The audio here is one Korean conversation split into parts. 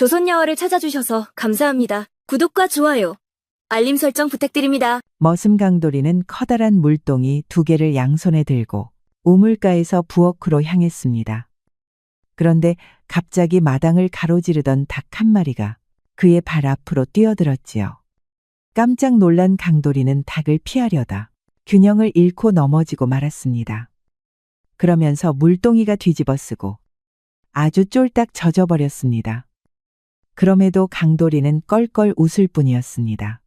조선야화를 찾아주셔서 감사합니다. 구독과 좋아요, 알림 설정 부탁드립니다. 머슴 강돌이는 커다란 물동이 2개를 양손에 들고 우물가에서 부엌으로 향했습니다. 그런데 갑자기 마당을 가로지르던 닭 한 마리가 그의 발 앞으로 뛰어들었지요. 깜짝 놀란 강돌이는 닭을 피하려다 균형을 잃고 넘어지고 말았습니다. 그러면서 물동이가 뒤집어쓰고 아주 쫄딱 젖어버렸습니다. 그럼에도 강돌이는 껄껄 웃을 뿐이었습니다.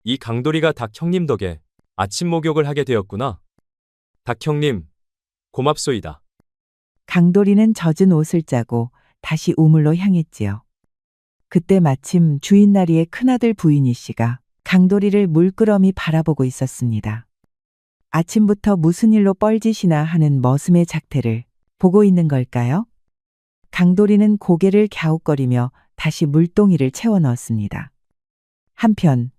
이 강돌이가 닭 형님 덕에 아침 목욕을 하게 되었구나. 닭 형님, 고맙소이다. 강돌이는 젖은 옷을 짜고 다시 우물로 향했지요. 그때 마침 주인나리의 큰아들 부인이 씨가 강돌이를 물끄러미 바라보고 있었습니다. 아침부터 무슨 일로 뻘짓이나 하는 머슴의 작태를 보고 있는 걸까요? 강돌이는 고개를 갸웃거리며 다시 물동이를 채워 넣었습니다. 한편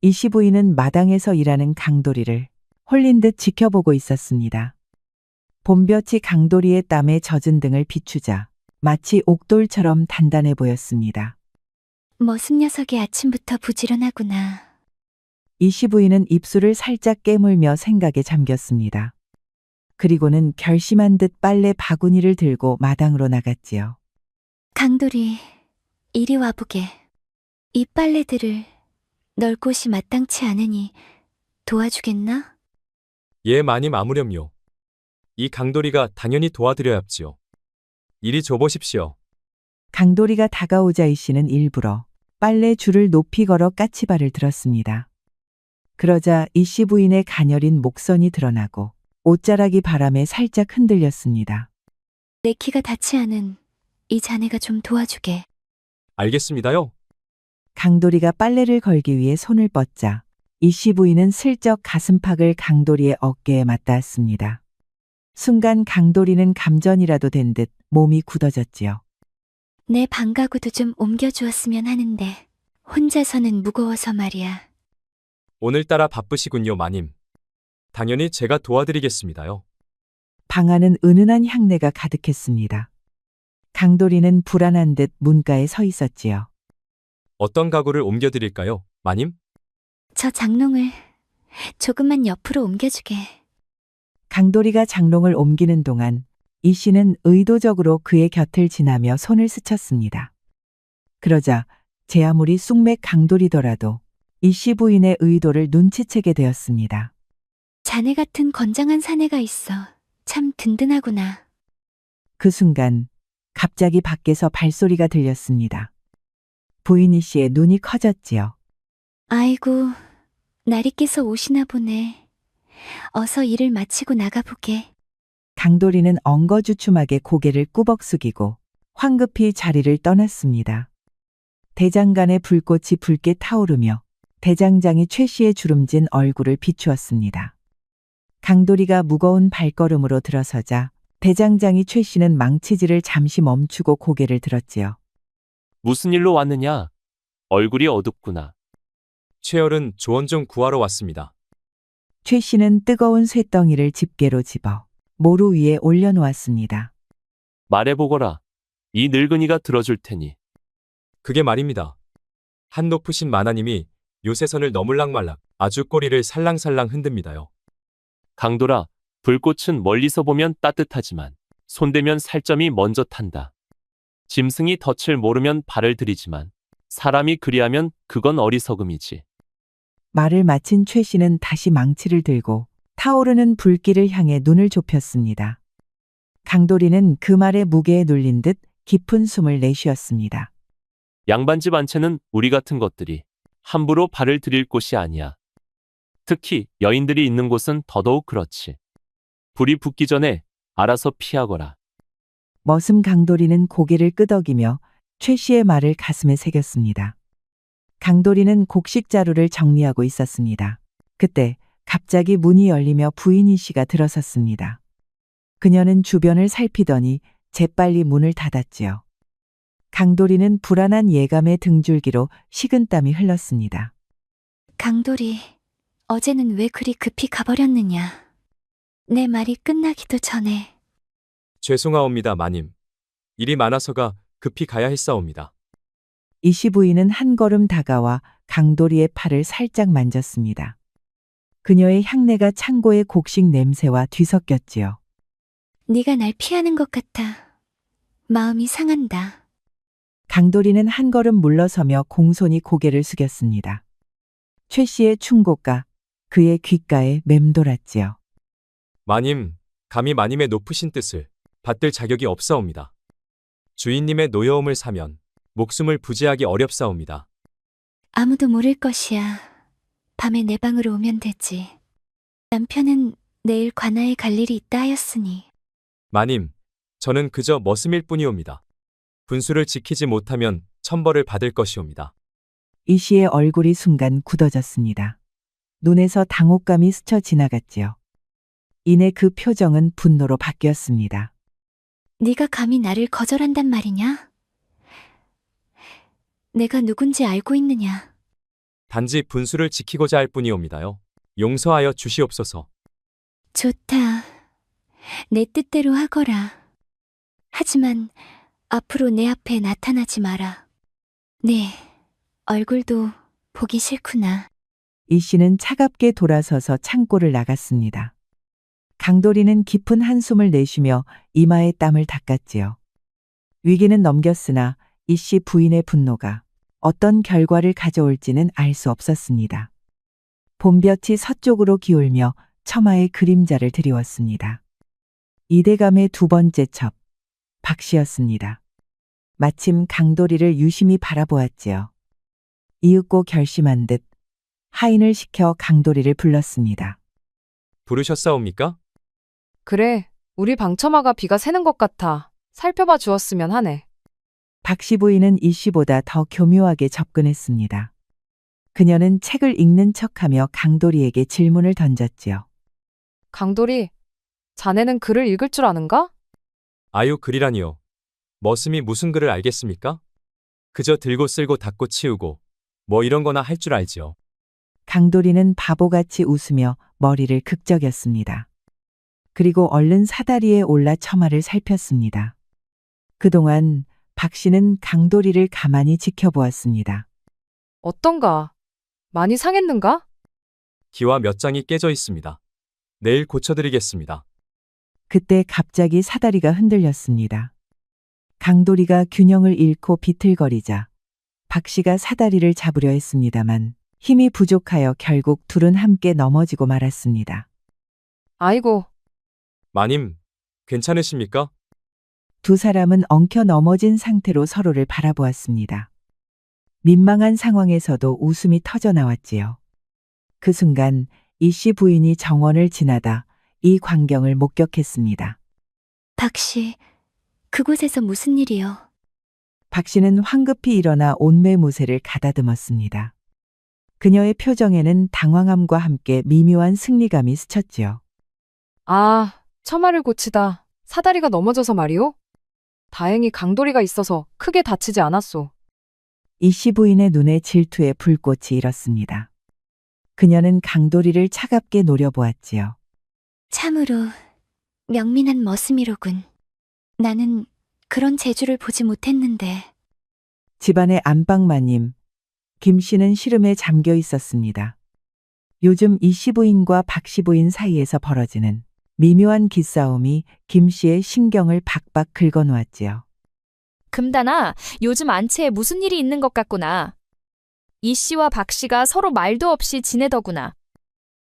이씨 부인은 마당에서 일하는 강돌이를 홀린 듯 지켜보고 있었습니다. 봄볕이 강돌이의 땀에 젖은 등을 비추자 마치 옥돌처럼 단단해 보였습니다. 머슴 녀석이 아침부터 부지런하구나. 이씨 부인은 입술을 살짝 깨물며 생각에 잠겼습니다. 그리고는 결심한 듯 빨래 바구니를 들고 마당으로 나갔지요. 강돌이, 이리 와보게. 이 빨래들을 널 곳이 마땅치 않으니 도와주겠나? 예, 마님 아무렴요. 이 강돌이가 당연히 도와드려야 합지요. 이리 줘보십시오. 강돌이가 다가오자 이씨는 일부러 빨래 줄을 높이 걸어 까치발을 들었습니다. 그러자 이씨 부인의 가녀린 목선이 드러나고 옷자락이 바람에 살짝 흔들렸습니다. 내 키가 닿지 않은 이 자네가 좀 도와주게. 알겠습니다요. 강돌이가 빨래를 걸기 위해 손을 뻗자 이씨 부인은 슬쩍 가슴팍을 강돌이의 어깨에 맞닿았습니다. 순간 강돌이는 감전이라도 된 듯 몸이 굳어졌지요. 내 방가구도 좀 옮겨주었으면 하는데 혼자서는 무거워서 말이야. 오늘따라 바쁘시군요, 마님. 당연히 제가 도와드리겠습니다요. 방 안은 은은한 향내가 가득했습니다. 강돌이는 불안한 듯 문가에 서 있었지요. 어떤 가구를 옮겨드릴까요, 마님? 저 장롱을 조금만 옆으로 옮겨주게. 강돌이가 장롱을 옮기는 동안 이 씨는 의도적으로 그의 곁을 지나며 손을 스쳤습니다. 그러자 제 아무리 쑥맥 강돌이더라도 이 씨 부인의 의도를 눈치채게 되었습니다. 자네 같은 건장한 사내가 있어 참 든든하구나. 그 순간 갑자기 밖에서 발소리가 들렸습니다. 부인 이 씨의 눈이 커졌지요. 아이고, 나리께서 오시나 보네. 어서 일을 마치고 나가보게. 강돌이는 엉거주춤하게 고개를 꾸벅 숙이고 황급히 자리를 떠났습니다. 대장간의 불꽃이 붉게 타오르며 대장장이 최 씨의 주름진 얼굴을 비추었습니다. 강돌이가 무거운 발걸음으로 들어서자 대장장이 최 씨는 망치질을 잠시 멈추고 고개를 들었지요. 무슨 일로 왔느냐? 얼굴이 어둡구나. 최열은 조언 좀 구하러 왔습니다. 최 씨는 뜨거운 쇳덩이를 집게로 집어 모루 위에 올려놓았습니다. 말해보거라. 이 늙은이가 들어줄 테니. 그게 말입니다. 한 높으신 마나님이 요새 선을 너물락말락 아주 꼬리를 살랑살랑 흔듭니다요. 강돌아, 불꽃은 멀리서 보면 따뜻하지만 손대면 살점이 먼저 탄다. 짐승이 덫을 모르면 발을 들이지만 사람이 그리하면 그건 어리석음이지. 말을 마친 최 씨는 다시 망치를 들고 타오르는 불길을 향해 눈을 좁혔습니다. 강돌이는 그 말의 무게에 눌린 듯 깊은 숨을 내쉬었습니다. 양반집 안채는 우리 같은 것들이 함부로 발을 들일 곳이 아니야. 특히 여인들이 있는 곳은 더더욱 그렇지. 불이 붙기 전에 알아서 피하거라. 머슴 강돌이는 고개를 끄덕이며 최 씨의 말을 가슴에 새겼습니다. 강돌이는 곡식자루를 정리하고 있었습니다. 그때 갑자기 문이 열리며 부인 이 씨가 들어섰습니다. 그녀는 주변을 살피더니 재빨리 문을 닫았지요. 강돌이는 불안한 예감의 등줄기로 식은땀이 흘렀습니다. 강돌이, 어제는 왜 그리 급히 가버렸느냐. 내 말이 끝나기도 전에. 죄송하옵니다, 마님. 일이 많아서가 급히 가야 했사옵니다. 이씨 부인은 한 걸음 다가와 강도리의 팔을 살짝 만졌습니다. 그녀의 향내가 창고의 곡식 냄새와 뒤섞였지요. 네가 날 피하는 것 같아. 마음이 상한다. 강도리는 한 걸음 물러서며 공손히 고개를 숙였습니다. 최 씨의 충고가 그의 귓가에 맴돌았지요. 마님, 감히 마님의 높으신 뜻을 받들 자격이 없사옵니다. 주인님의 노여움을 사면 목숨을 부지하기 어렵사옵니다. 아무도 모를 것이야. 밤에 내 방으로 오면 되지. 남편은 내일 관아에 갈 일이 있다 하였으니. 마님, 저는 그저 머슴일 뿐이옵니다. 분수를 지키지 못하면 천벌을 받을 것이옵니다. 이 씨의 얼굴이 순간 굳어졌습니다. 눈에서 당혹감이 스쳐 지나갔지요. 이내 그 표정은 분노로 바뀌었습니다. 네가 감히 나를 거절한단 말이냐? 내가 누군지 알고 있느냐? 단지 분수를 지키고자 할 뿐이옵니다요. 용서하여 주시옵소서. 좋다. 내 뜻대로 하거라. 하지만 앞으로 내 앞에 나타나지 마라. 네, 얼굴도 보기 싫구나. 이 씨는 차갑게 돌아서서 창고를 나갔습니다. 강도리는 깊은 한숨을 내쉬며 이마에 땀을 닦았지요. 위기는 넘겼으나 이 씨 부인의 분노가 어떤 결과를 가져올지는 알 수 없었습니다. 봄볕이 서쪽으로 기울며 처마의 그림자를 드리웠습니다. 이대감의 두 번째 첩, 박 씨였습니다. 마침 강도리를 유심히 바라보았지요. 이윽고 결심한 듯 하인을 시켜 강도리를 불렀습니다. 부르셨사옵니까? 그래, 우리 방처마가 비가 새는 것 같아. 살펴봐 주었으면 하네. 박 씨 부인은 이 씨보다 더 교묘하게 접근했습니다. 그녀는 책을 읽는 척하며 강도리에게 질문을 던졌지요. 강돌이, 자네는 글을 읽을 줄 아는가? 아유, 글이라니요. 머슴이 무슨 글을 알겠습니까? 그저 들고 쓸고 닦고 치우고 뭐 이런 거나 할 줄 알지요. 강도리는 바보같이 웃으며 머리를 극적였습니다. 그리고 얼른 사다리에 올라 처마를 살폈습니다. 그동안 박 씨는 강도리를 가만히 지켜보았습니다. 어떤가? 많이 상했는가? 기와 몇 장이 깨져 있습니다. 내일 고쳐드리겠습니다. 그때 갑자기 사다리가 흔들렸습니다. 강도리가 균형을 잃고 비틀거리자 박 씨가 사다리를 잡으려 했습니다만 힘이 부족하여 결국 둘은 함께 넘어지고 말았습니다. 아이고, 마님, 괜찮으십니까? 두 사람은 엉켜 넘어진 상태로 서로를 바라보았습니다. 민망한 상황에서도 웃음이 터져 나왔지요. 그 순간 이 씨 부인이 정원을 지나다 이 광경을 목격했습니다. 박씨, 그곳에서 무슨 일이요? 박 씨는 황급히 일어나 온매무새를 가다듬었습니다. 그녀의 표정에는 당황함과 함께 미묘한 승리감이 스쳤지요. 아, 처마를 고치다 사다리가 넘어져서 말이오? 다행히 강돌이가 있어서 크게 다치지 않았소. 이 씨 부인의 눈에 질투의 불꽃이 일었습니다. 그녀는 강도리를 차갑게 노려보았지요. 참으로 명민한 머슴이로군. 나는 그런 재주를 보지 못했는데. 집안의 안방마님, 김 씨는 시름에 잠겨 있었습니다. 요즘 이 씨 부인과 박 씨 부인 사이에서 벌어지는 미묘한 기싸움이 김 씨의 신경을 박박 긁어놓았지요. 금단아, 요즘 안채에 무슨 일이 있는 것 같구나. 이 씨와 박 씨가 서로 말도 없이 지내더구나.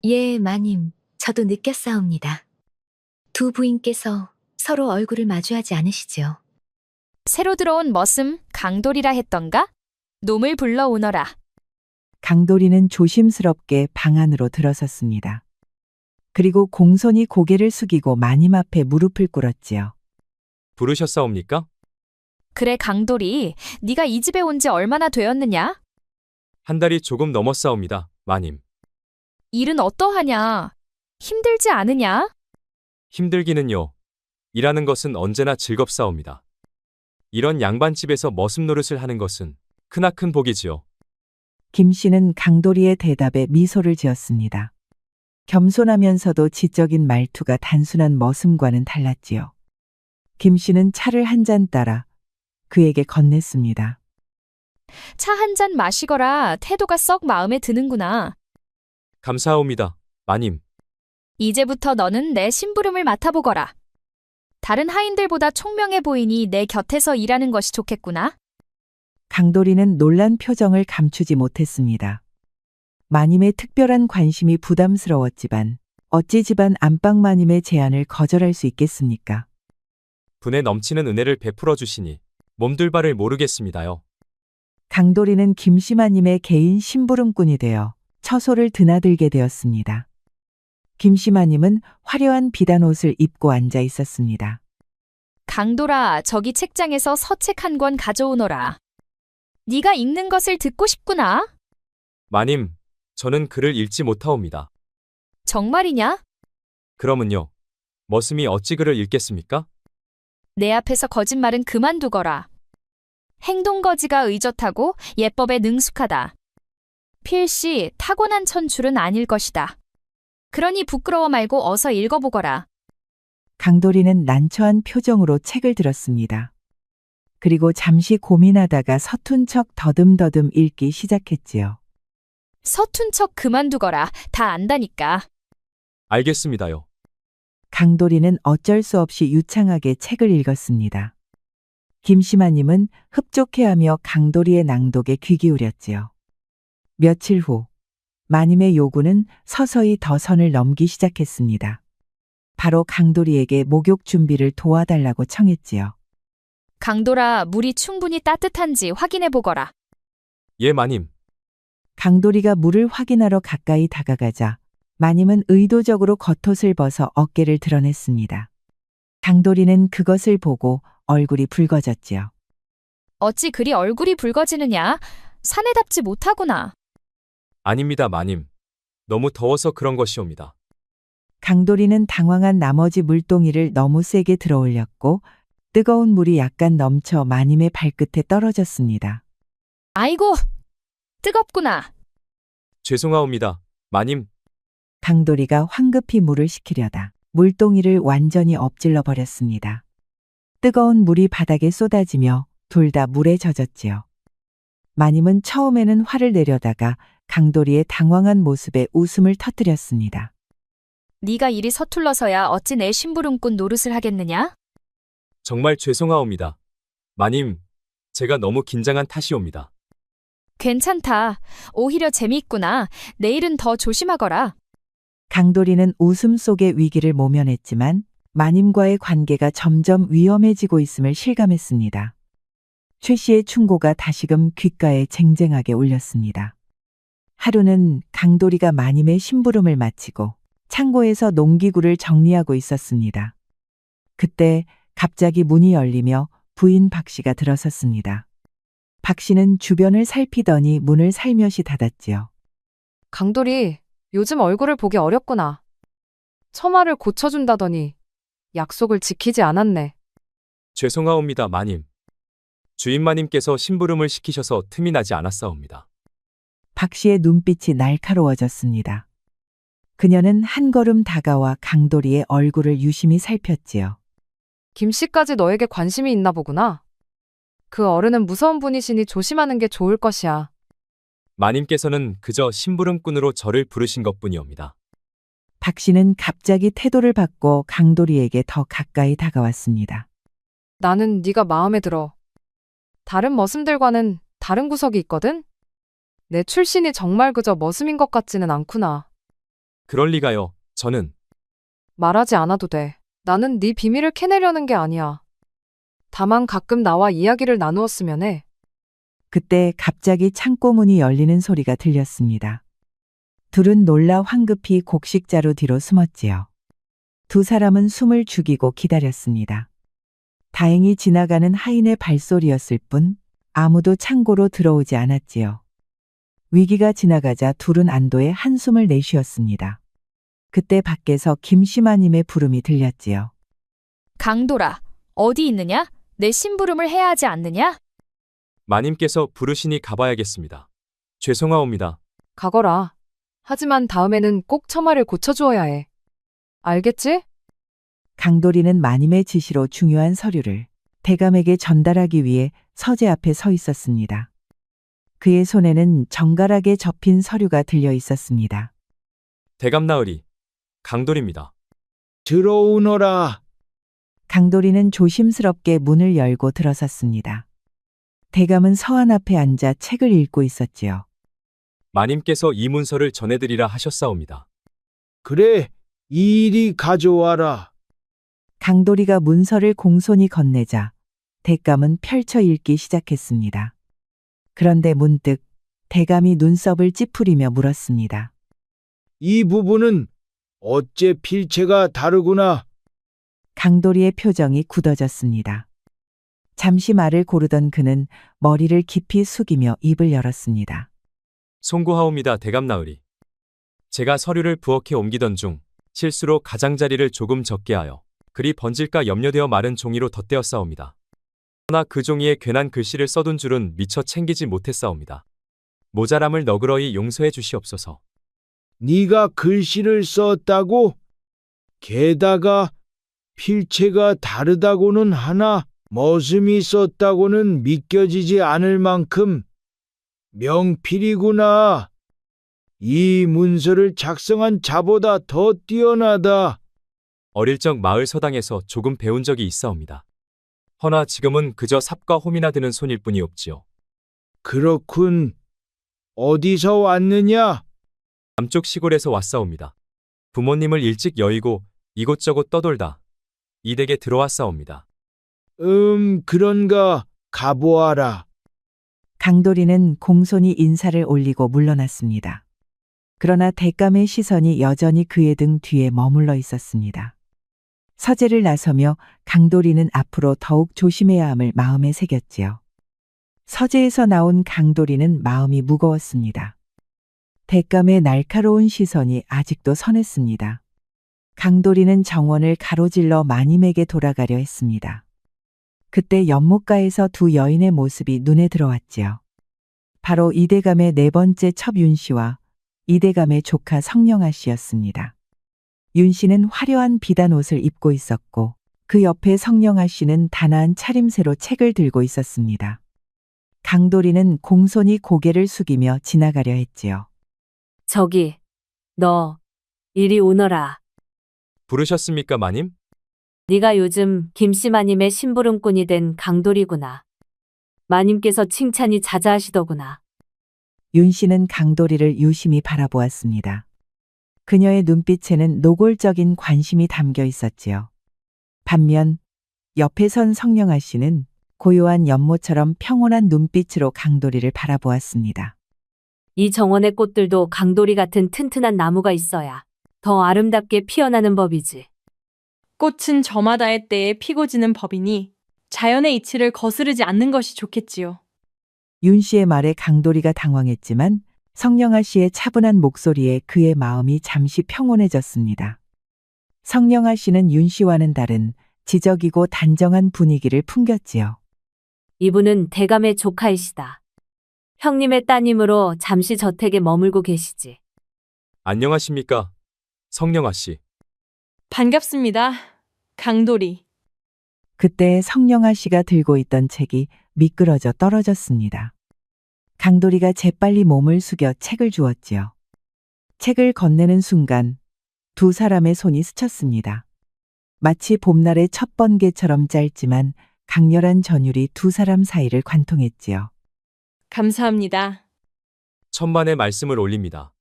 예, 마님. 저도 느꼈사옵니다. 두 부인께서 서로 얼굴을 마주하지 않으시지요. 새로 들어온 머슴 강돌이라 했던가? 놈을 불러오너라. 강도리는 조심스럽게 방 안으로 들어섰습니다. 그리고 공손히 고개를 숙이고 마님 앞에 무릎을 꿇었지요. 부르셨사옵니까? 그래 강돌이, 네가 이 집에 온 지 얼마나 되었느냐? 한 달이 조금 넘었사옵니다, 마님. 일은 어떠하냐? 힘들지 않으냐? 힘들기는요. 일하는 것은 언제나 즐겁사옵니다. 이런 양반집에서 머슴 노릇을 하는 것은 크나큰 복이지요. 김 씨는 강도리의 대답에 미소를 지었습니다. 겸손하면서도 지적인 말투가 단순한 머슴과는 달랐지요. 김 씨는 차를 한 잔 따라 그에게 건넸습니다. 차 한 잔 마시거라. 태도가 썩 마음에 드는구나. 감사합니다, 마님. 이제부터 너는 내 심부름을 맡아보거라. 다른 하인들보다 총명해 보이니 내 곁에서 일하는 것이 좋겠구나. 강돌이는 놀란 표정을 감추지 못했습니다. 마님의 특별한 관심이 부담스러웠지만 어찌 집안 안방 마님의 제안을 거절할 수 있겠습니까? 분에 넘치는 은혜를 베풀어 주시니 몸둘 바를 모르겠습니다요. 강돌이는 김씨마님의 개인 심부름꾼이 되어 처소를 드나들게 되었습니다. 김씨마님은 화려한 비단 옷을 입고 앉아 있었습니다. 강돌아, 저기 책장에서 서책 한 권 가져오너라. 네가 읽는 것을 듣고 싶구나. 마님, 저는 글을 읽지 못하옵니다. 정말이냐? 그러면요, 머슴이 어찌 글을 읽겠습니까? 내 앞에서 거짓말은 그만두거라. 행동거지가 의젓하고 예법에 능숙하다. 필시 타고난 천출은 아닐 것이다. 그러니 부끄러워 말고 어서 읽어보거라. 강돌이는 난처한 표정으로 책을 들었습니다. 그리고 잠시 고민하다가 서툰 척 더듬더듬 읽기 시작했지요. 서툰 척 그만두거라. 다 안다니까. 알겠습니다요. 강돌이는 어쩔 수 없이 유창하게 책을 읽었습니다. 김씨마님은 흡족해하며 강돌이의 낭독에 귀 기울였지요. 며칠 후 마님의 요구는 서서히 더 선을 넘기 시작했습니다. 바로 강돌이에게 목욕 준비를 도와달라고 청했지요. 강돌아, 물이 충분히 따뜻한지 확인해 보거라. 예, 마님. 강돌이가 물을 확인하러 가까이 다가가자 마님은 의도적으로 겉옷을 벗어 어깨를 드러냈습니다. 강돌이는 그것을 보고 얼굴이 붉어졌지요. 어찌 그리 얼굴이 붉어지느냐? 사내답지 못하구나. 아닙니다, 마님. 너무 더워서 그런 것이옵니다. 강돌이는 당황한 나머지 물동이를 너무 세게 들어올렸고 뜨거운 물이 약간 넘쳐 마님의 발끝에 떨어졌습니다. 아이고, 뜨겁구나. 죄송하옵니다, 마님. 강돌이가 황급히 물을 식히려다 물동이를 완전히 엎질러 버렸습니다. 뜨거운 물이 바닥에 쏟아지며 둘 다 물에 젖었지요. 마님은 처음에는 화를 내려다가 강돌이의 당황한 모습에 웃음을 터뜨렸습니다. 네가 일이 서툴러서야 어찌 내 심부름꾼 노릇을 하겠느냐? 정말 죄송하옵니다. 마님, 제가 너무 긴장한 탓이옵니다. 괜찮다. 오히려 재미있구나. 내일은 더 조심하거라. 강돌이는 웃음 속의 위기를 모면했지만 마님과의 관계가 점점 위험해지고 있음을 실감했습니다. 최 씨의 충고가 다시금 귓가에 쟁쟁하게 울렸습니다. 하루는 강돌이가 마님의 심부름을 마치고 창고에서 농기구를 정리하고 있었습니다. 그때 갑자기 문이 열리며 부인 박 씨가 들어섰습니다. 박 씨는 주변을 살피더니 문을 살며시 닫았지요. 강돌이, 요즘 얼굴을 보기 어렵구나. 처마를 고쳐준다더니 약속을 지키지 않았네. 죄송하옵니다, 마님. 주인 마님께서 심부름을 시키셔서 틈이 나지 않았사옵니다. 박 씨의 눈빛이 날카로워졌습니다. 그녀는 한 걸음 다가와 강돌이의 얼굴을 유심히 살폈지요. 김씨까지 너에게 관심이 있나 보구나. 그 어른은 무서운 분이시니 조심하는 게 좋을 것이야. 마님께서는 그저 심부름꾼으로 저를 부르신 것뿐이옵니다. 박 씨는 갑자기 태도를 바꿔 강돌이에게 더 가까이 다가왔습니다. 나는 네가 마음에 들어. 다른 머슴들과는 다른 구석이 있거든? 내 출신이 정말 그저 머슴인 것 같지는 않구나. 그럴 리가요. 저는 말하지 않아도 돼. 나는 네 비밀을 캐내려는 게 아니야. 다만 가끔 나와 이야기를 나누었으면 해. 그때 갑자기 창고 문이 열리는 소리가 들렸습니다. 둘은 놀라 황급히 곡식자루 뒤로 숨었지요. 두 사람은 숨을 죽이고 기다렸습니다. 다행히 지나가는 하인의 발소리였을 뿐 아무도 창고로 들어오지 않았지요. 위기가 지나가자 둘은 안도의 한숨을 내쉬었습니다. 그때 밖에서 김씨마님의 부름이 들렸지요. 강돌아, 어디 있느냐? 내 심부름을 해야 하지 않느냐? 마님께서 부르시니 가봐야겠습니다. 죄송하옵니다. 가거라. 하지만 다음에는 꼭 처마를 고쳐주어야 해. 알겠지? 강돌이는 마님의 지시로 중요한 서류를 대감에게 전달하기 위해 서재 앞에 서 있었습니다. 그의 손에는 정갈하게 접힌 서류가 들려 있었습니다. 대감나으리, 강돌입니다. 들어오너라. 강돌이는 조심스럽게 문을 열고 들어섰습니다. 대감은 서한 앞에 앉아 책을 읽고 있었지요. 마님께서 이 문서를 전해드리라 하셨사옵니다. 그래, 이리 가져와라. 강돌이가 문서를 공손히 건네자 대감은 펼쳐 읽기 시작했습니다. 그런데 문득 대감이 눈썹을 찌푸리며 물었습니다. 이 부분은 어째 필체가 다르구나. 강돌이의 표정이 굳어졌습니다. 잠시 말을 고르던 그는 머리를 깊이 숙이며 입을 열었습니다. 송구하옵니다, 대감나으리. 제가 서류를 부엌에 옮기던 중 실수로 가장자리를 조금 적게 하여 글이 번질까 염려되어 마른 종이로 덧대었사옵니다. 그러나 그 종이에 괜한 글씨를 써둔 줄은 미처 챙기지 못했사옵니다. 모자람을 너그러이 용서해 주시옵소서. 네가 글씨를 썼다고? 게다가 필체가 다르다고는 하나 머슴이 썼다고는 믿겨지지 않을 만큼 명필이구나. 이 문서를 작성한 자보다 더 뛰어나다. 어릴 적 마을 서당에서 조금 배운 적이 있사옵니다. 허나 지금은 그저 삽과 홈이나 드는 손일 뿐이옵지요. 그렇군. 어디서 왔느냐? 남쪽 시골에서 왔사옵니다. 부모님을 일찍 여의고 이곳저곳 떠돌다 이 댁에 들어왔사옵니다. 그런가. 가보아라. 강돌이는 공손히 인사를 올리고 물러났습니다. 그러나 대감의 시선이 여전히 그의 등 뒤에 머물러 있었습니다. 서재를 나서며 강돌이는 앞으로 더욱 조심해야 함을 마음에 새겼지요. 서재에서 나온 강돌이는 마음이 무거웠습니다. 대감의 날카로운 시선이 아직도 선했습니다. 강돌이는 정원을 가로질러 마님에게 돌아가려 했습니다. 그때 연못가에서 두 여인의 모습이 눈에 들어왔지요. 바로 이대감의 네 번째 첩 윤씨와 이대감의 조카 성령아 씨였습니다. 윤 씨는 화려한 비단 옷을 입고 있었고 그 옆에 성령아 씨는 단아한 차림새로 책을 들고 있었습니다. 강돌이는 공손히 고개를 숙이며 지나가려 했지요. 저기, 너, 이리 오너라. 부르셨습니까, 마님? 네가 요즘 김씨 마님의 심부름꾼이 된 강돌이구나. 마님께서 칭찬이 자자하시더구나. 윤 씨는 강돌이를 유심히 바라보았습니다. 그녀의 눈빛에는 노골적인 관심이 담겨 있었지요. 반면 옆에 선 성령아 씨는 고요한 연못처럼 평온한 눈빛으로 강돌이를 바라보았습니다. 이 정원의 꽃들도 강돌이 같은 튼튼한 나무가 있어야 더 아름답게 피어나는 법이지. 꽃은 저마다의 때에 피고 지는 법이니 자연의 이치를 거스르지 않는 것이 좋겠지요. 윤 씨의 말에 강돌이가 당황했지만 성령아 씨의 차분한 목소리에 그의 마음이 잠시 평온해졌습니다. 성령아 씨는 윤 씨와는 다른 지적이고 단정한 분위기를 풍겼지요. 이분은 대감의 조카이시다. 형님의 따님으로 잠시 저택에 머물고 계시지. 안녕하십니까, 성령아 씨. 반갑습니다. 강돌이. 그때 성령아 씨가 들고 있던 책이 미끄러져 떨어졌습니다. 강돌이가 재빨리 몸을 숙여 책을 주었지요. 책을 건네는 순간 두 사람의 손이 스쳤습니다. 마치 봄날의 첫 번개처럼 짧지만 강렬한 전율이 두 사람 사이를 관통했지요. 감사합니다. 천만의 말씀을 올립니다.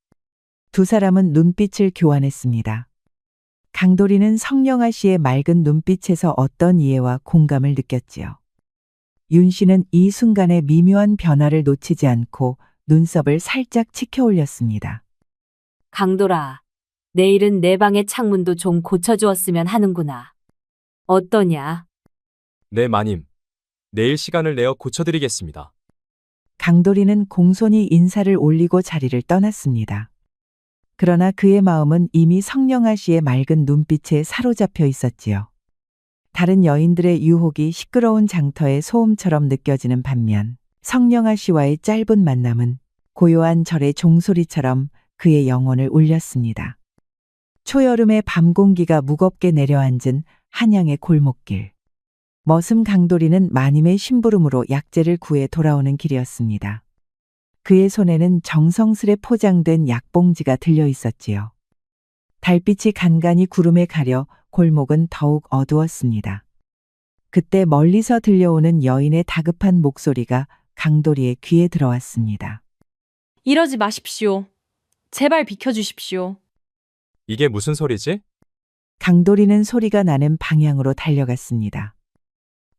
두 사람은 눈빛을 교환했습니다. 강돌이는 성령아 씨의 맑은 눈빛에서 어떤 이해와 공감을 느꼈지요. 윤 씨는 이 순간의 미묘한 변화를 놓치지 않고 눈썹을 살짝 치켜 올렸습니다. 강돌아, 내일은 내 방의 창문도 좀 고쳐주었으면 하는구나. 어떠냐? 네, 마님. 내일 시간을 내어 고쳐드리겠습니다. 강돌이는 공손히 인사를 올리고 자리를 떠났습니다. 그러나 그의 마음은 이미 성령아 씨의 맑은 눈빛에 사로잡혀 있었지요. 다른 여인들의 유혹이 시끄러운 장터의 소음처럼 느껴지는 반면 성령아 씨와의 짧은 만남은 고요한 절의 종소리처럼 그의 영혼을 울렸습니다. 초여름의 밤 공기가 무겁게 내려앉은 한양의 골목길. 머슴 강돌이는 마님의 심부름으로 약재를 구해 돌아오는 길이었습니다. 그의 손에는 정성스레 포장된 약봉지가 들려 있었지요. 달빛이 간간히 구름에 가려 골목은 더욱 어두웠습니다. 그때 멀리서 들려오는 여인의 다급한 목소리가 강도리의 귀에 들어왔습니다. 이러지 마십시오. 제발 비켜주십시오. 이게 무슨 소리지? 강도리는 소리가 나는 방향으로 달려갔습니다.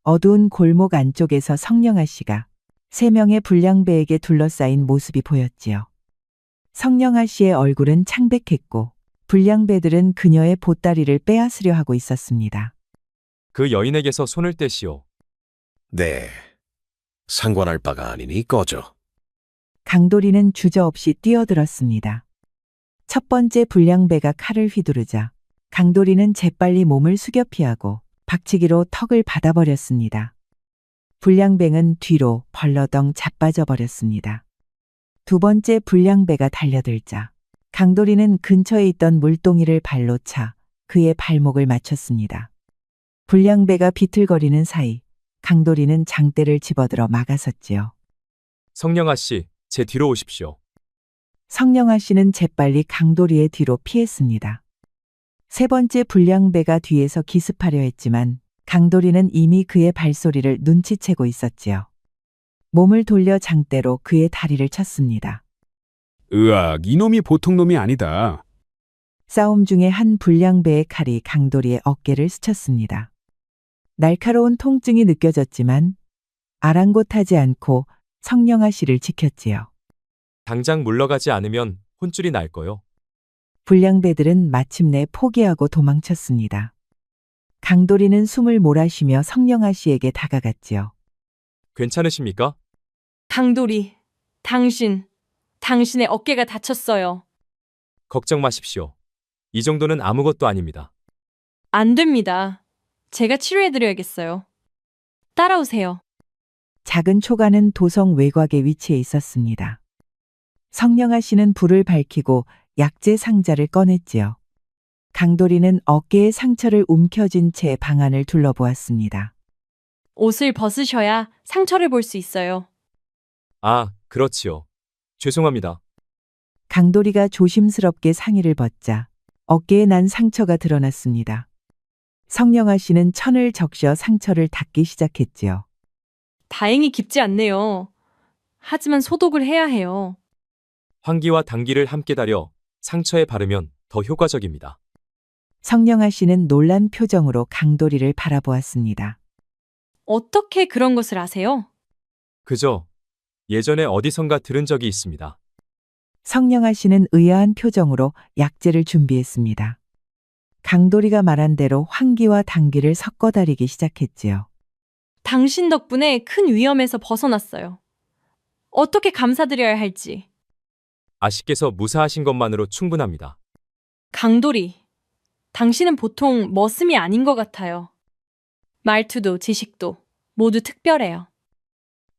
어두운 골목 안쪽에서 성령아 씨가 3명의 불량배에게 둘러싸인 모습이 보였지요. 성령아 씨의 얼굴은 창백했고 불량배들은 그녀의 보따리를 빼앗으려 하고 있었습니다. 그 여인에게서 손을 떼시오. 네. 상관할 바가 아니니 꺼져. 강도리는 주저없이 뛰어들었습니다. 첫 번째 불량배가 칼을 휘두르자 강도리는 재빨리 몸을 숙여 피하고 박치기로 턱을 받아버렸습니다. 불량배는 뒤로 벌러덩 자빠져 버렸습니다. 두 번째 불량배가 달려들자 강도리는 근처에 있던 물동이를 발로 차 그의 발목을 맞췄습니다. 불량배가 비틀거리는 사이 강도리는 장대를 집어들어 막아섰지요. 성령아 씨, 제 뒤로 오십시오. 성령아 씨는 재빨리 강도리의 뒤로 피했습니다. 세 번째 불량배가 뒤에서 기습하려 했지만 강도리는 이미 그의 발소리를 눈치채고 있었지요. 몸을 돌려 장대로 그의 다리를 쳤습니다. 으악, 이놈이 보통 놈이 아니다. 싸움 중에 한 불량배의 칼이 강도리의 어깨를 스쳤습니다. 날카로운 통증이 느껴졌지만 아랑곳하지 않고 성령아 씨를 지켰지요. 당장 물러가지 않으면 혼쭐이 날 거요. 불량배들은 마침내 포기하고 도망쳤습니다. 강도리는 숨을 몰아쉬며 성령아 씨에게 다가갔지요. 괜찮으십니까? 강도리, 당신의 어깨가 다쳤어요. 걱정 마십시오. 이 정도는 아무것도 아닙니다. 안 됩니다. 제가 치료해드려야겠어요. 따라오세요. 작은 초가는 도성 외곽에 위치해 있었습니다. 성령아 씨는 불을 밝히고 약재 상자를 꺼냈지요. 강도리는 어깨에 상처를 움켜쥔 채 방안을 둘러보았습니다. 옷을 벗으셔야 상처를 볼 수 있어요. 아, 그렇지요. 죄송합니다. 강도리가 조심스럽게 상의를 벗자 어깨에 난 상처가 드러났습니다. 성령아 씨는 천을 적셔 상처를 닦기 시작했지요. 다행히 깊지 않네요. 하지만 소독을 해야 해요. 환기와 당기를 함께 달여 상처에 바르면 더 효과적입니다. 성령아 씨는 놀란 표정으로 강도리를 바라보았습니다. 어떻게 그런 것을 아세요? 그저 예전에 어디선가 들은 적이 있습니다. 성령아 씨는 의아한 표정으로 약재를 준비했습니다. 강도리가 말한 대로 환기와 당기를 섞어 다리기 시작했지요. 당신 덕분에 큰 위험에서 벗어났어요. 어떻게 감사드려야 할지. 아씨께서 무사하신 것만으로 충분합니다. 강도리, 당신은 보통 머슴이 아닌 것 같아요. 말투도 지식도 모두 특별해요.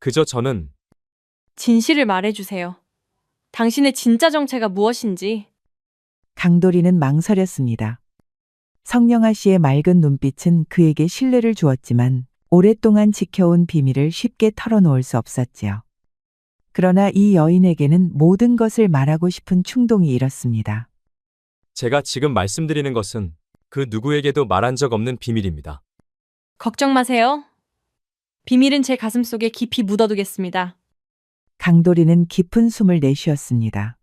그저 저는 진실을 말해주세요. 당신의 진짜 정체가 무엇인지. 강도리는 망설였습니다. 성령아 씨의 맑은 눈빛은 그에게 신뢰를 주었지만 오랫동안 지켜온 비밀을 쉽게 털어놓을 수 없었지요. 그러나 이 여인에게는 모든 것을 말하고 싶은 충동이 일었습니다. 제가 지금 말씀드리는 것은 그 누구에게도 말한 적 없는 비밀입니다. 걱정 마세요. 비밀은 제 가슴속에 깊이 묻어두겠습니다. 강도리는 깊은 숨을 내쉬었습니다.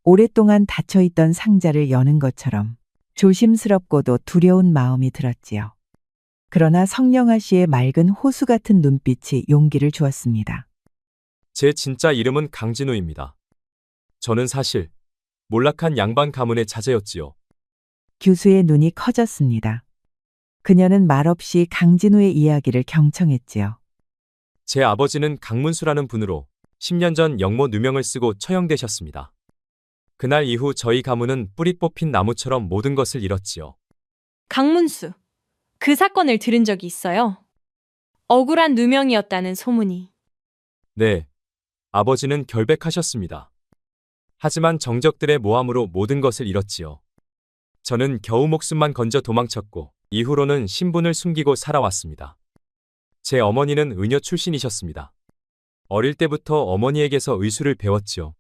오랫동안 닫혀있던 상자를 여는 것처럼 조심스럽고도 두려운 마음이 들었지요. 그러나 성령아 씨의 맑은 호수 같은 눈빛이 용기를 주었습니다. 제 진짜 이름은 강진우입니다. 저는 사실 몰락한 양반 가문의 자제였지요. 규수의 눈이 커졌습니다. 그녀는 말없이 강진우의 이야기를 경청했지요. 제 아버지는 강문수라는 분으로 10년 전 영모 누명을 쓰고 처형되셨습니다. 그날 이후 저희 가문은 뿌리 뽑힌 나무처럼 모든 것을 잃었지요. 강문수, 그 사건을 들은 적이 있어요. 억울한 누명이었다는 소문이. 네, 아버지는 결백하셨습니다. 하지만 정적들의 모함으로 모든 것을 잃었지요. 저는 겨우 목숨만 건져 도망쳤고 이후로는 신분을 숨기고 살아왔습니다. 제 어머니는 의녀 출신이셨습니다. 어릴 때부터 어머니에게서 의술을 배웠지요.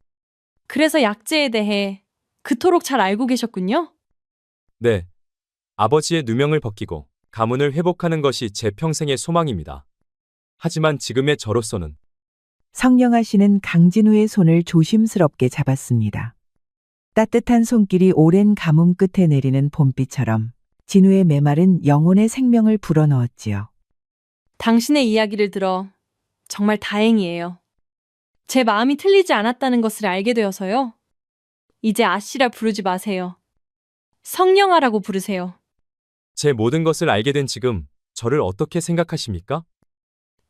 그래서 약재에 대해 그토록 잘 알고 계셨군요. 네. 아버지의 누명을 벗기고 가문을 회복하는 것이 제 평생의 소망입니다. 하지만 지금의 저로서는 성령아 씨는 강진우의 손을 조심스럽게 잡았습니다. 따뜻한 손길이 오랜 가뭄 끝에 내리는 봄비처럼 진우의 메마른 영혼의 생명을 불어넣었지요. 당신의 이야기를 들어 정말 다행이에요. 제 마음이 틀리지 않았다는 것을 알게 되어서요. 이제 아씨라 부르지 마세요. 성령아라고 부르세요. 제 모든 것을 알게 된 지금 저를 어떻게 생각하십니까?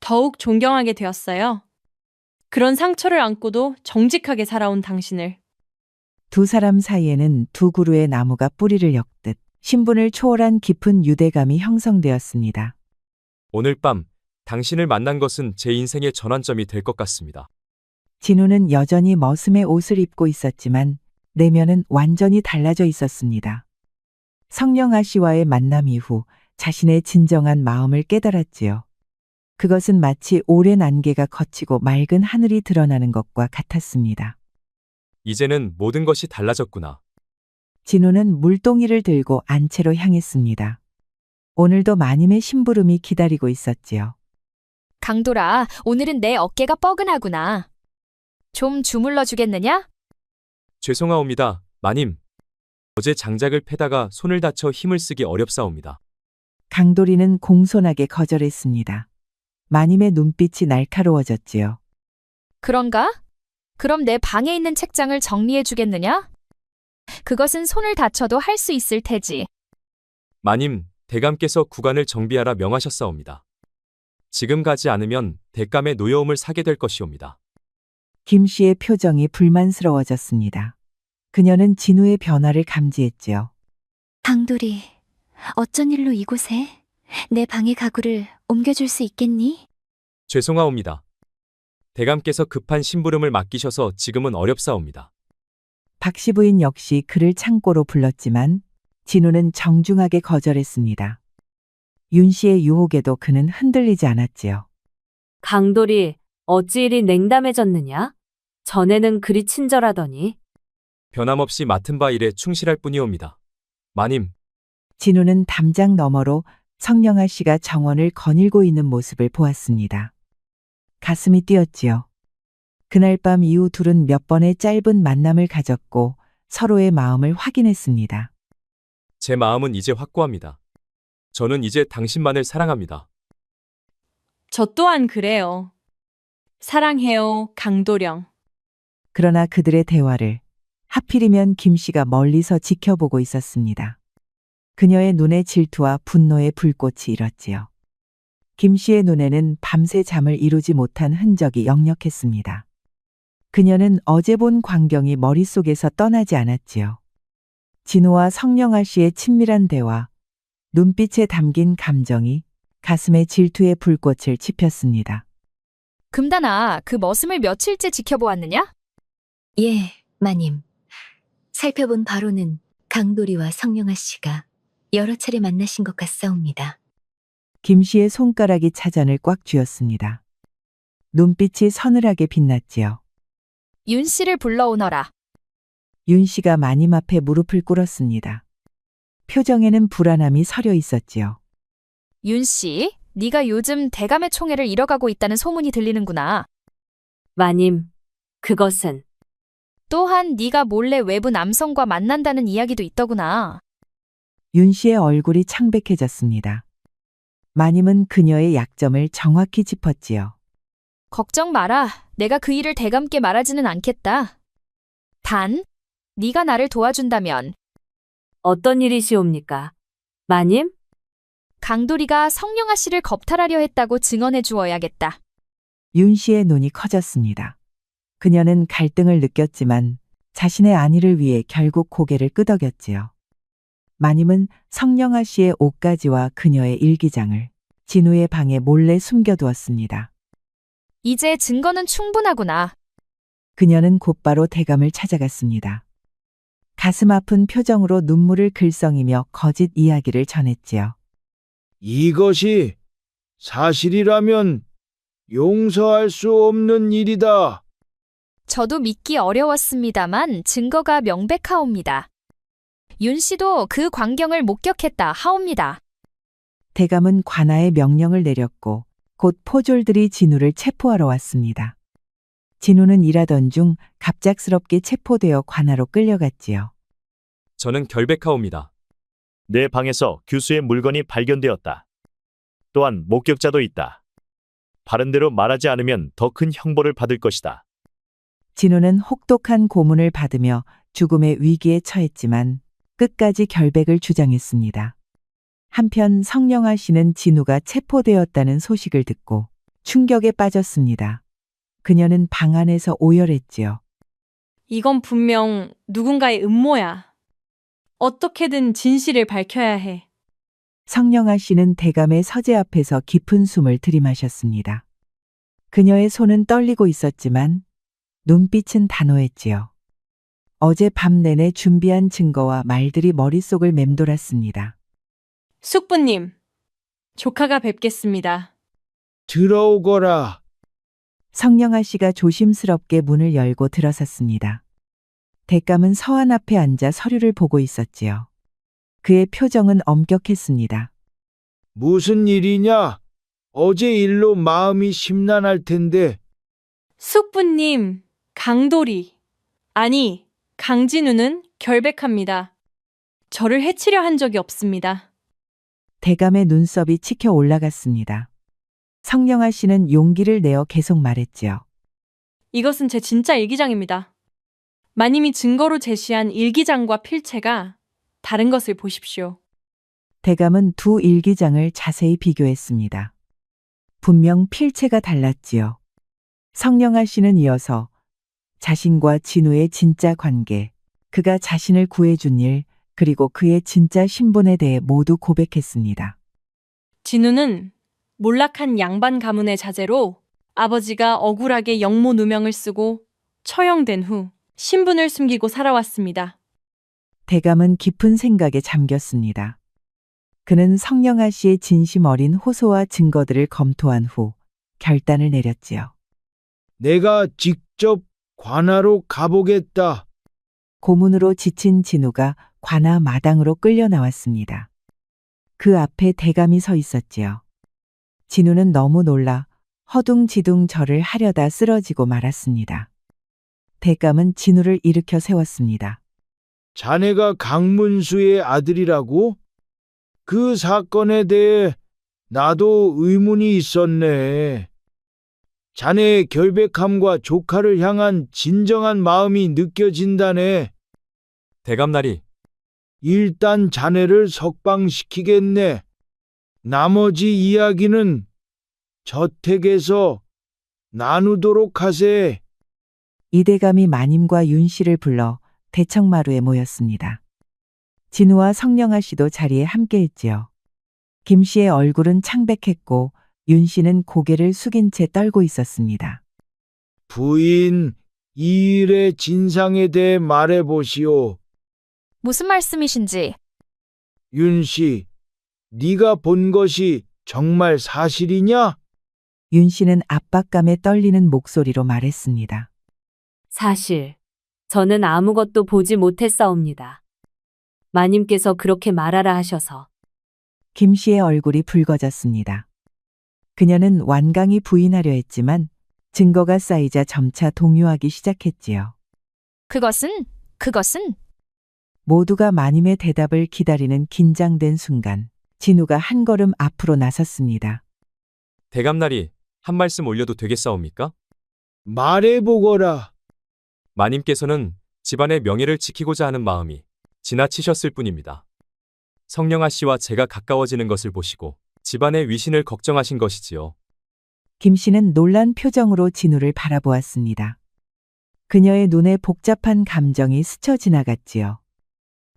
더욱 존경하게 되었어요. 그런 상처를 안고도 정직하게 살아온 당신을. 두 사람 사이에는 두 그루의 나무가 뿌리를 엮듯 신분을 초월한 깊은 유대감이 형성되었습니다. 오늘 밤 당신을 만난 것은 제 인생의 전환점이 될 것 같습니다. 진우는 여전히 머슴의 옷을 입고 있었지만 내면은 완전히 달라져 있었습니다. 성령아 씨와의 만남 이후 자신의 진정한 마음을 깨달았지요. 그것은 마치 오랜 안개가 걷히고 맑은 하늘이 드러나는 것과 같았습니다. 이제는 모든 것이 달라졌구나. 진우는 물동이를 들고 안채로 향했습니다. 오늘도 마님의 심부름이 기다리고 있었지요. 강돌아, 오늘은 내 어깨가 뻐근하구나. 좀 주물러 주겠느냐? 죄송하옵니다, 마님. 어제 장작을 패다가 손을 다쳐 힘을 쓰기 어렵사옵니다. 강돌이는 공손하게 거절했습니다. 마님의 눈빛이 날카로워졌지요. 그런가? 그럼 내 방에 있는 책장을 정리해 주겠느냐? 그것은 손을 다쳐도 할 수 있을 테지. 마님, 대감께서 구간을 정비하라 명하셨사옵니다. 지금 가지 않으면 대감의 노여움을 사게 될 것이옵니다. 김 씨의 표정이 불만스러워졌습니다. 그녀는 진우의 변화를 감지했지요. 강돌이, 어쩐 일로 이곳에? 내 방의 가구를 옮겨줄 수 있겠니? 죄송하옵니다. 대감께서 급한 심부름을 맡기셔서 지금은 어렵사옵니다. 박씨 부인 역시 그를 창고로 불렀지만 진우는 정중하게 거절했습니다. 윤 씨의 유혹에도 그는 흔들리지 않았지요. 강돌이 어찌 이리 냉담해졌느냐? 전에는 그리 친절하더니. 변함없이 맡은 바 일에 충실할 뿐이옵니다. 마님, 진우는 담장 너머로 성령아 씨가 정원을 거닐고 있는 모습을 보았습니다. 가슴이 뛰었지요. 그날 밤 이후 둘은 몇 번의 짧은 만남을 가졌고 서로의 마음을 확인했습니다. 제 마음은 이제 확고합니다. 저는 이제 당신만을 사랑합니다. 저 또한 그래요. 사랑해요, 강도령. 그러나 그들의 대화를 하필이면 김 씨가 멀리서 지켜보고 있었습니다. 그녀의 눈에 질투와 분노의 불꽃이 일었지요. 김 씨의 눈에는 밤새 잠을 이루지 못한 흔적이 역력했습니다. 그녀는 어제 본 광경이 머릿속에서 떠나지 않았지요. 진우와 성령아 씨의 친밀한 대화, 눈빛에 담긴 감정이 가슴에 질투의 불꽃을 지폈습니다. 금단아, 그 머슴을 며칠째 지켜보았느냐? 예, 마님. 살펴본 바로는 강돌이와 성령아 씨가 여러 차례 만나신 것 같사옵니다. 김 씨의 손가락이 차잔을 꽉 쥐었습니다. 눈빛이 서늘하게 빛났지요. 윤 씨를 불러오너라. 윤 씨가 마님 앞에 무릎을 꿇었습니다. 표정에는 불안함이 서려 있었지요. 윤 씨, 네가 요즘 대감의 총애를 잃어가고 있다는 소문이 들리는구나. 마님, 그것은 또한 네가 몰래 외부 남성과 만난다는 이야기도 있더구나. 윤 씨의 얼굴이 창백해졌습니다. 마님은 그녀의 약점을 정확히 짚었지요. 걱정 마라. 내가 그 일을 대감께 말하지는 않겠다. 단, 네가 나를 도와준다면 어떤 일이시옵니까? 마님? 강돌이가 성령아 씨를 겁탈하려 했다고 증언해 주어야겠다. 윤 씨의 눈이 커졌습니다. 그녀는 갈등을 느꼈지만 자신의 안위를 위해 결국 고개를 끄덕였지요. 마님은 성령아 씨의 옷가지와 그녀의 일기장을 진우의 방에 몰래 숨겨두었습니다. 이제 증거는 충분하구나. 그녀는 곧바로 대감을 찾아갔습니다. 가슴 아픈 표정으로 눈물을 글썽이며 거짓 이야기를 전했지요. 이것이 사실이라면 용서할 수 없는 일이다. 저도 믿기 어려웠습니다만 증거가 명백하옵니다. 윤 씨도 그 광경을 목격했다 하옵니다. 대감은 관아에 명령을 내렸고 곧 포졸들이 진우를 체포하러 왔습니다. 진우는 일하던 중 갑작스럽게 체포되어 관아로 끌려갔지요. 저는 결백하옵니다. 내 방에서 규수의 물건이 발견되었다. 또한 목격자도 있다. 바른대로 말하지 않으면 더 큰 형벌을 받을 것이다. 진우는 혹독한 고문을 받으며 죽음의 위기에 처했지만 끝까지 결백을 주장했습니다. 한편 성령아 씨는 진우가 체포되었다는 소식을 듣고 충격에 빠졌습니다. 그녀는 방 안에서 오열했지요. 이건 분명 누군가의 음모야. 어떻게든 진실을 밝혀야 해. 성령아 씨는 대감의 서재 앞에서 깊은 숨을 들이마셨습니다. 그녀의 손은 떨리고 있었지만 눈빛은 단호했지요. 어제 밤 내내 준비한 증거와 말들이 머릿속을 맴돌았습니다. 숙부님, 조카가 뵙겠습니다. 들어오거라. 성령아 씨가 조심스럽게 문을 열고 들어섰습니다. 대감은 서한 앞에 앉아 서류를 보고 있었지요. 그의 표정은 엄격했습니다. 무슨 일이냐? 어제 일로 마음이 심란할 텐데. 숙부님, 강돌이, 아니, 강진우는 결백합니다. 저를 해치려 한 적이 없습니다. 대감의 눈썹이 치켜 올라갔습니다. 성령아 씨는 용기를 내어 계속 말했지요. 이것은 제 진짜 일기장입니다. 마님이 증거로 제시한 일기장과 필체가 다른 것을 보십시오. 대감은 두 일기장을 자세히 비교했습니다. 분명 필체가 달랐지요. 성령아 씨는 이어서 자신과 진우의 진짜 관계, 그가 자신을 구해준 일, 그리고 그의 진짜 신분에 대해 모두 고백했습니다. 진우는 몰락한 양반 가문의 자제로 아버지가 억울하게 영모 누명을 쓰고 처형된 후 신분을 숨기고 살아왔습니다. 대감은 깊은 생각에 잠겼습니다. 그는 성령아 씨의 진심 어린 호소와 증거들을 검토한 후 결단을 내렸지요. 내가 직접 관아로 가보겠다. 고문으로 지친 진우가 관아 마당으로 끌려 나왔습니다. 그 앞에 대감이 서 있었지요. 진우는 너무 놀라 허둥지둥 절을 하려다 쓰러지고 말았습니다. 대감은 진우를 일으켜 세웠습니다. 자네가 강문수의 아들이라고? 그 사건에 대해 나도 의문이 있었네. 자네의 결백함과 조카를 향한 진정한 마음이 느껴진다네. 대감나리, 일단 자네를 석방시키겠네. 나머지 이야기는 저택에서 나누도록 하세. 이대감이 마님과 윤 씨를 불러 대청마루에 모였습니다. 진우와 성령아 씨도 자리에 함께했지요. 김 씨의 얼굴은 창백했고 윤 씨는 고개를 숙인 채 떨고 있었습니다. 부인, 이 일의 진상에 대해 말해보시오. 무슨 말씀이신지. 윤 씨, 네가 본 것이 정말 사실이냐? 윤 씨는 압박감에 떨리는 목소리로 말했습니다. 사실 저는 아무것도 보지 못했사옵니다. 마님께서 그렇게 말하라 하셔서. 김 씨의 얼굴이 붉어졌습니다. 그녀는 완강히 부인하려 했지만 증거가 쌓이자 점차 동요하기 시작했지요. 그것은 모두가 마님의 대답을 기다리는 긴장된 순간 진우가 한 걸음 앞으로 나섰습니다. 대감나리, 한 말씀 올려도 되겠사옵니까? 말해보거라. 마님께서는 집안의 명예를 지키고자 하는 마음이 지나치셨을 뿐입니다. 성령아 씨와 제가 가까워지는 것을 보시고 집안의 위신을 걱정하신 것이지요. 김 씨는 놀란 표정으로 진우를 바라보았습니다. 그녀의 눈에 복잡한 감정이 스쳐 지나갔지요.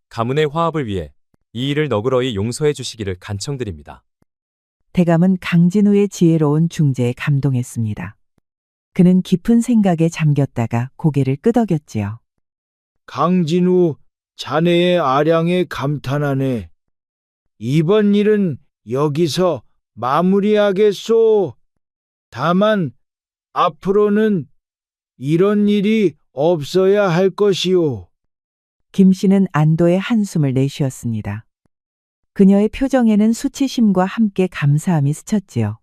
가문의 화합을 위해 이 일을 너그러이 용서해 주시기를 간청드립니다. 대감은 강진우의 지혜로운 중재에 감동했습니다. 그는 깊은 생각에 잠겼다가 고개를 끄덕였지요. 강진우, 자네의 아량에 감탄하네. 이번 일은 여기서 마무리하겠소. 다만 앞으로는 이런 일이 없어야 할 것이오. 김 씨는 안도의 한숨을 내쉬었습니다. 그녀의 표정에는 수치심과 함께 감사함이 스쳤지요.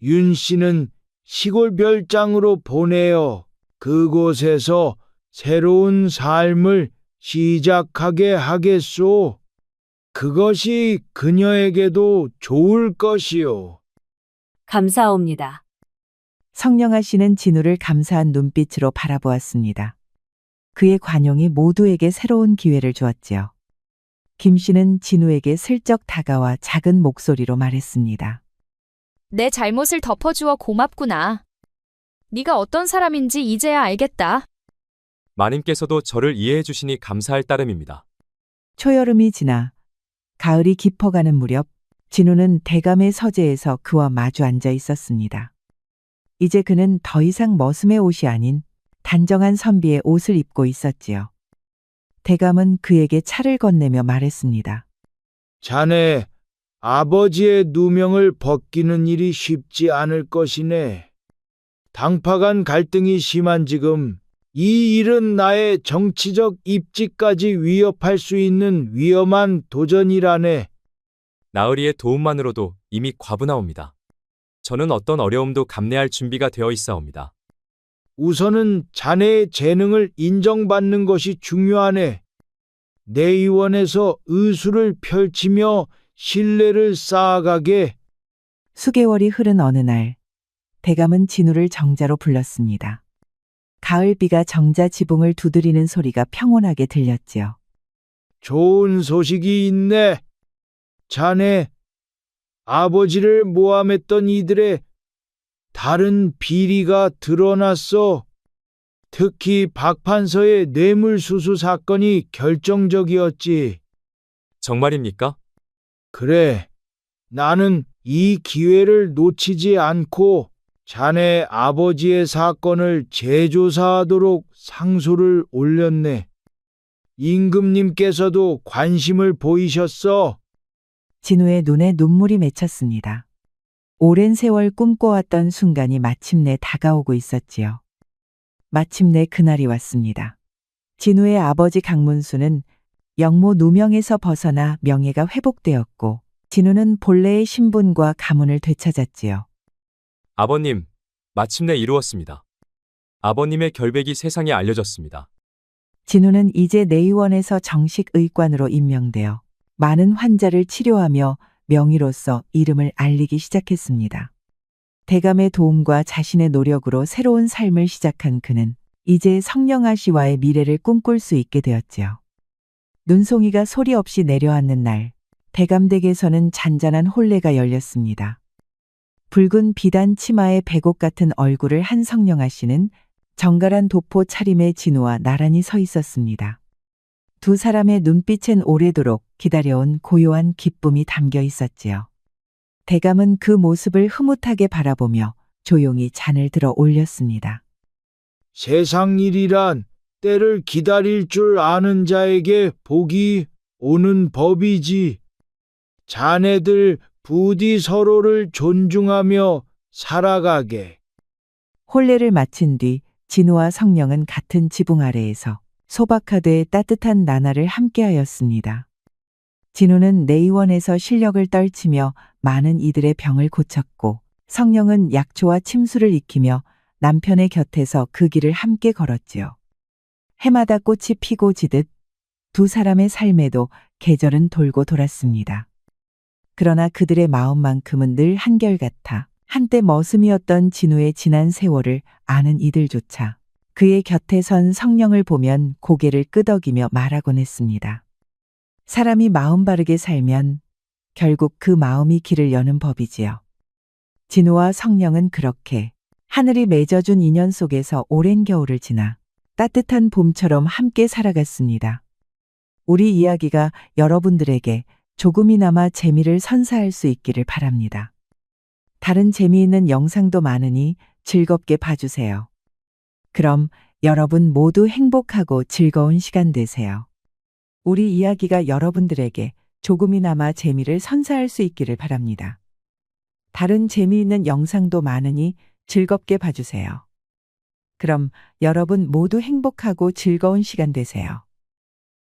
윤 씨는 시골 별장으로 보내어 그곳에서 새로운 삶을 시작하게 하겠소. 그것이 그녀에게도 좋을 것이오. 감사옵니다. 성령아 씨는 진우를 감사한 눈빛으로 바라보았습니다. 그의 관용이 모두에게 새로운 기회를 주었지요. 김 씨는 진우에게 슬쩍 다가와 작은 목소리로 말했습니다. 내 잘못을 덮어주어 고맙구나. 네가 어떤 사람인지 이제야 알겠다. 마님께서도 저를 이해해 주시니 감사할 따름입니다. 초여름이 지나 가을이 깊어가는 무렵 진우는 대감의 서재에서 그와 마주 앉아 있었습니다. 이제 그는 더 이상 머슴의 옷이 아닌 단정한 선비의 옷을 입고 있었지요. 대감은 그에게 차를 건네며 말했습니다. 자네 아버지의 누명을 벗기는 일이 쉽지 않을 것이네. 당파 간 갈등이 심한 지금 이 일은 나의 정치적 입지까지 위협할 수 있는 위험한 도전이라네. 나으리의 도움만으로도 이미 과부나옵니다. 저는 어떤 어려움도 감내할 준비가 되어 있사옵니다. 우선은 자네의 재능을 인정받는 것이 중요하네. 내의원에서 의술을 펼치며 신뢰를 쌓아가게. 수개월이 흐른 어느 날 대감은 진우를 정자로 불렀습니다. 가을비가 정자 지붕을 두드리는 소리가 평온하게 들렸지요. 좋은 소식이 있네. 자네, 아버지를 모함했던 이들의 다른 비리가 드러났어. 특히 박판서의 뇌물수수 사건이 결정적이었지. 정말입니까? 그래, 나는 이 기회를 놓치지 않고 자네 아버지의 사건을 재조사하도록 상소를 올렸네. 임금님께서도 관심을 보이셨어. 진우의 눈에 눈물이 맺혔습니다. 오랜 세월 꿈꿔왔던 순간이 마침내 다가오고 있었지요. 마침내 그날이 왔습니다. 진우의 아버지 강문수는 영모 누명에서 벗어나 명예가 회복되었고 진우는 본래의 신분과 가문을 되찾았지요. 아버님, 마침내 이루었습니다. 아버님의 결백이 세상에 알려졌습니다. 진우는 이제 내의원에서 정식 의관으로 임명되어 많은 환자를 치료하며 명의로서 이름을 알리기 시작했습니다. 대감의 도움과 자신의 노력으로 새로운 삶을 시작한 그는 이제 성령아 씨와의 미래를 꿈꿀 수 있게 되었지요. 눈송이가 소리 없이 내려앉는 날, 대감댁에서는 잔잔한 혼례가 열렸습니다. 붉은 비단 치마에 백옥 같은 얼굴을 한 성령아 씨는 정갈한 도포 차림의 진우와 나란히 서 있었습니다. 두 사람의 눈빛엔 오래도록 기다려온 고요한 기쁨이 담겨 있었지요. 대감은 그 모습을 흐뭇하게 바라보며 조용히 잔을 들어 올렸습니다. 세상 일이란 때를 기다릴 줄 아는 자에게 복이 오는 법이지. 자네들 부디 서로를 존중하며 살아가게. 혼례를 마친 뒤 진우와 성령은 같은 지붕 아래에서 소박하되 따뜻한 나날을 함께하였습니다. 진우는 내의원에서 실력을 떨치며 많은 이들의 병을 고쳤고 성령은 약초와 침수를 익히며 남편의 곁에서 그 길을 함께 걸었지요. 해마다 꽃이 피고 지듯 두 사람의 삶에도 계절은 돌고 돌았습니다. 그러나 그들의 마음만큼은 늘 한결같아 한때 머슴이었던 진우의 지난 세월을 아는 이들조차 그의 곁에 선 성령을 보면 고개를 끄덕이며 말하곤 했습니다. 사람이 마음 바르게 살면 결국 그 마음이 길을 여는 법이지요. 진우와 성령은 그렇게 하늘이 맺어준 인연 속에서 오랜 겨울을 지나 따뜻한 봄처럼 함께 살아갔습니다. 우리 이야기가 여러분들에게 조금이나마 재미를 선사할 수 있기를 바랍니다. 다른 재미있는 영상도 많으니 즐겁게 봐주세요. 그럼 여러분 모두 행복하고 즐거운 시간 되세요. 우리 이야기가 여러분들에게 조금이나마 재미를 선사할 수 있기를 바랍니다. 다른 재미있는 영상도 많으니 즐겁게 봐주세요. 그럼 여러분 모두 행복하고 즐거운 시간 되세요.